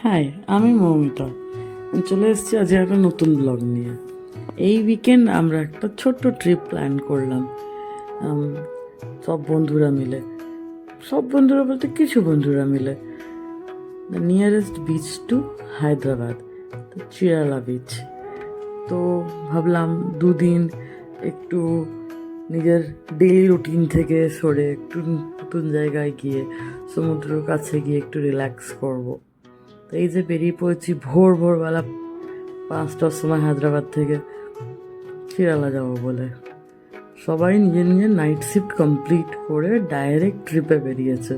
High, আমি মৌমিতা। আমি চলে এসেছি আজ একটা নতুন ব্লগ নিয়ে। এই উইকেন্ড আমরা একটা ছোট্ট ট্রিপ প্ল্যান করলাম, আম, সব বন্ধুরা মিলে। সব বন্ধুরা বলতে কিছু বন্ধুরা মিলে the nearest beach to Hyderabad, তো চিরালা বিচ। তো ভাবলাম দুদিন একটু নিজের ডেইলি রুটিন থেকে সরে একটু নতুন জায়গায় গিয়ে সমুদ্রের কাছে গিয়ে একটু রিল্যাক্স করব। তো এই যে বেরিয়ে পড়েছি ভোরবেলা 5টার সময় হায়দ্রাবাদ থেকে কেরালা যাবো বলে। সবাই নিজের নিজের নাইট শিফট কমপ্লিট করে ডাইরেক্ট ট্রিপে বেরিয়েছে।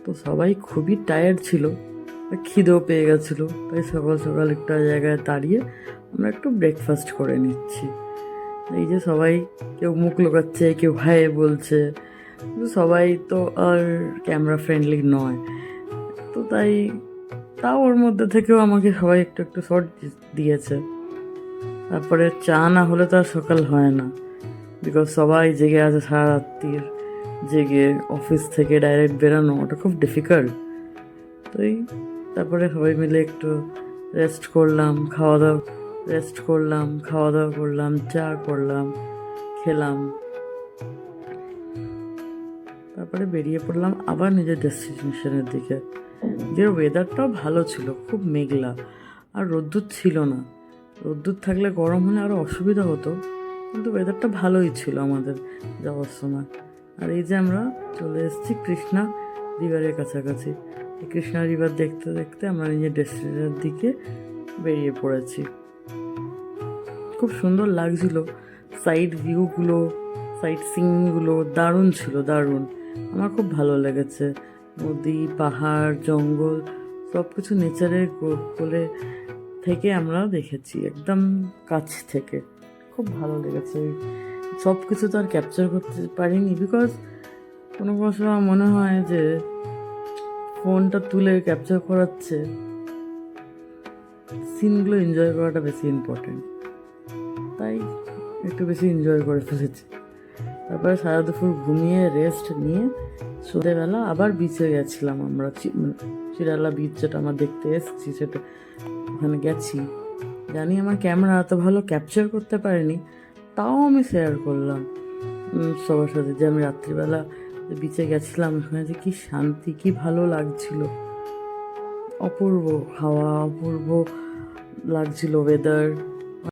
তো সবাই খুবই টায়ার্ড ছিল আর খিদেও পেয়ে গেছিলো, তাই সকাল সকাল একটা জায়গায় দাঁড়িয়ে আমরা একটু ব্রেকফাস্ট করে নিচ্ছি। এই যে সবাই কেউ মুখ লোকাচ্ছে, কেউ হাই বলছে, কিন্তু সবাই তো আর ক্যামেরা ফ্রেন্ডলি নয়। তো তাও ওর মধ্যে থেকেও আমাকে সবাই একটু একটু শর্ট দিয়েছে। তারপরে চা না হলে তো আর সকাল হয় না, বিকজ সবাই জেগে আছে সারা রাত্রির, জেগে অফিস থেকে ডাইরেক্ট বেরানো ওটা খুব ডিফিকাল্ট। তো তারপরে সবাই মিলে একটু খাওয়া দাওয়া করলাম, চা করলাম, খেলাম। তারপরে বেরিয়ে পড়লাম আবার নিজের ডেস্টিনেশনের দিকে। যে ওয়েদারটাও ভালো ছিল, খুব মেঘলা, আর রোদ্দুর ছিল না। রোদ্দুর থাকলে গরম হলে আরও অসুবিধা হতো, কিন্তু ওয়েদারটা ভালোই ছিল আমাদের যাওয়ার সময়। আর এই যে আমরা চলে এসেছি কৃষ্ণা রিভারের কাছাকাছি। এই কৃষ্ণা রিভার দেখতে দেখতে আমরা নিজের ডেস্টিনেশনের দিকে বেরিয়ে পড়েছি। খুব সুন্দর লাগছিল, সাইড ভিউগুলো, সাইট সিনগুলো দারুণ ছিল, দারুণ। আমার খুব ভালো লেগেছে। নদী, পাহাড়, জঙ্গল, সব কিছু নেচারের কোলে থেকে আমরা দেখেছি, একদম কাছ থেকে। খুব ভালো লেগেছে। সব কিছু তো আর ক্যাপচার করতে পারিনি, বিকজ কোনো কোনো সময় মনে হয় যে ফোনটা তুলে ক্যাপচার করাচ্ছে, সিনগুলো এনজয় করাটা বেশি ইম্পর্টেন্ট। তাই একটু বেশি এনজয় করে ফেলেছি। তারপরে সারা দুপুর ঘুমিয়ে রেস্ট নিয়ে সন্ধ্যেবেলা আবার বিচে গেছিলাম আমরা। চিরালা বিচ যেটা আমরা দেখতে এসেছি, সেটা ওখানে গেছি। জানি আমার ক্যামেরা এত ভালো ক্যাপচার করতে পারেনি, তাও আমি শেয়ার করলাম সবার সাথে যে আমি রাত্রিবেলা বিচে গেছিলাম, ওখানে যে কী শান্তি, কী ভালো লাগছিল। অপূর্ব হাওয়া, অপূর্ব লাগছিল ওয়েদার।